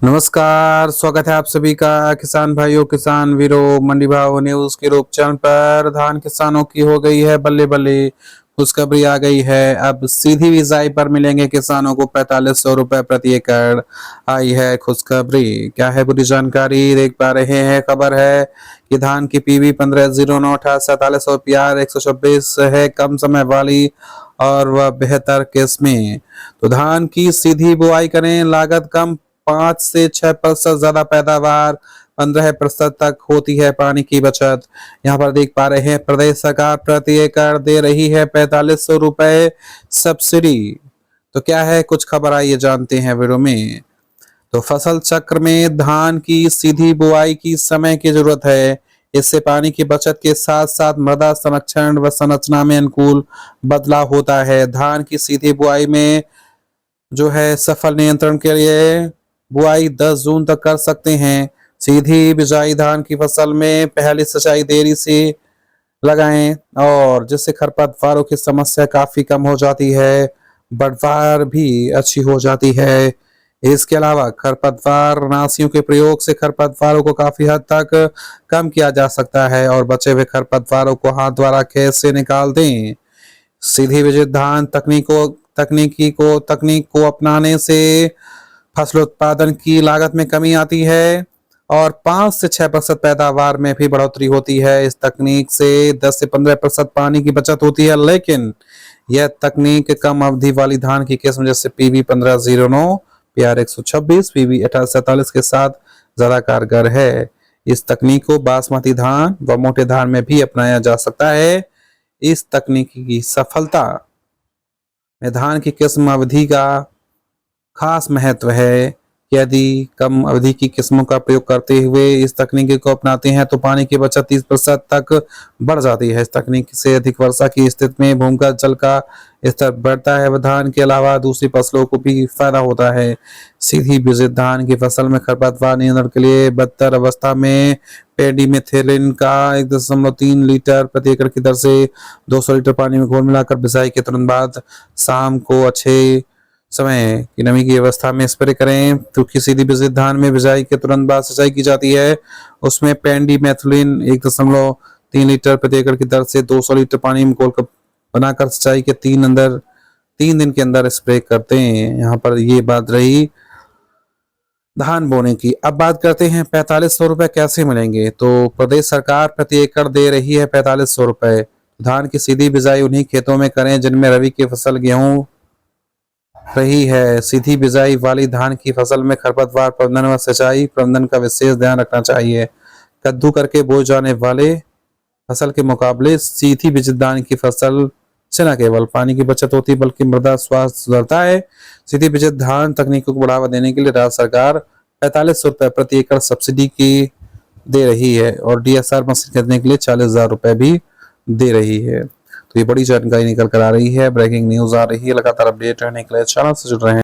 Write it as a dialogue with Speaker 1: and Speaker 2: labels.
Speaker 1: नमस्कार, स्वागत है आप सभी का किसान भाइयों, किसान वीरों, मंडी भाव न्यूज के रूप चैनल पर। धान किसानों की हो गई है बल्ले बल्ले, खुशखबरी आ गई है। अब सीधी बिजाई पर मिलेंगे किसानों को 4500 रुपए प्रति एकड़। आई है खुशखबरी। क्या है पूरी जानकारी देख पा रहे हैं। खबर है कि धान की पीवी 1509 47 और प्यार 126 है कम समय वाली और वह बेहतर किस्में। तो धान की सीधी बुआई करें, लागत कम, 5 से 6% ज्यादा पैदावार, 15% तक होती है पानी की बचत। यहाँ पर देख पा रहे हैं प्रदेश सरकार प्रति एकड़ दे रही है 4500 रुपए सब्सिडी। तो क्या है कुछ खबर आइए जानते हैं वीडियो में। तो फसल चक्र में धान की सीधी बुआई की समय की जरूरत है। इससे पानी की बचत के साथ साथ मृदा संरक्षण व संरचना में अनुकूल बदलाव होता है। धान की सीधी बुआई में जो है सफल नियंत्रण के लिए बुआई 10 जून तक कर सकते हैं। सीधी बिजाई धान की फसल में पहली सिंचाई देरी से लगाएं और जिससे खरपतवारों की समस्या काफी कम हो जाती है, बढ़वार भी अच्छी हो जाती है। इसके अलावा खरपतवार नाशियों के प्रयोग से खरपतवारों को काफी हद तक कम किया जा सकता है और बचे हुए खरपतवारों को हाथ द्वारा खेत से निकाल दें। सीधी विजित धान तकनीक को अपनाने से फसल उत्पादन की लागत में कमी आती है और 5 से 6% पैदावार में भी बढ़ोतरी होती है। इस तकनीक से 10 से 15% पानी की बचत होती है, लेकिन यह तकनीक कम अवधि वाली धान की किस्म जैसे पीवी 1509, पीआर 126, पीवी 1847 के साथ ज्यादा कारगर है। इस तकनीक को बासमती धान व मोटे धान में भी अपनाया जा सकता है। इस तकनीक की सफलता में धान की किस्म अवधि का खास महत्व है। यदि कम अवधि की किस्मों का प्रयोग करते हुए इस तकनीक को अपनाते हैं तो पानी की बचत 30% तक बढ़ जाती है। इस तकनीक से अधिक वर्षा की स्थिति में भूमिगत जल का स्तर बढ़ता है व धान के अलावा दूसरी फसलों को भी फायदा होता है। सीधी बिजित धान की फसल में खरपतवार नियंत्रण के लिए बदतर अवस्था में पेंडिमेथिलिन का 1.3 लीटर प्रति एकड़ की दर से 200 लीटर पानी में घोल मिलाकर बिजाई के तुरंत बाद शाम को अच्छे समय की नमी की अवस्था में स्प्रे करें। क्योंकि सीधी बिजित धान में बिजाई के तुरंत बाद सिंचाई की जाती है, उसमें पेंडिमेथिलिन 1.3 लीटर प्रति एकड़ की दर से 200 लीटर पानी में घोलकर बनाकर सिंचाई के 3 दिन के अंदर स्प्रे करते हैं। यहाँ पर ये बात रही धान बोने की। अब बात करते हैं 4500 रुपए कैसे मिलेंगे। तो प्रदेश सरकार प्रति एकड़ दे रही है 4500 रुपए। धान की सीधी बिजाई उन्हीं खेतों में करें जिनमें रबी की फसल गेहूं रही है। सीधी बिजाई वाली धान की फसल में खरपतवार प्रबंधन व सिंचाई प्रबंधन का विशेष ध्यान रखना चाहिए। कद्दू करके बोए जाने वाले फसल के मुकाबले सीधी बिजित धान की फसल से न केवल पानी की बचत होती बल्कि मृदा स्वास्थ्य सुधरता है। सीधी बिजित धान तकनीकों को बढ़ावा देने के लिए राज्य सरकार 4500 रुपए प्रति एकड़ सब्सिडी की दे रही है और डीएसआर मशीन खरीदने के लिए 40,000 रुपए भी दे रही है। तो ये बड़ी जानकारी निकल कर आ रही है, ब्रेकिंग न्यूज आ रही है। लगातार अपडेट रहने के लिए चैनल से जुड़ रहे हैं।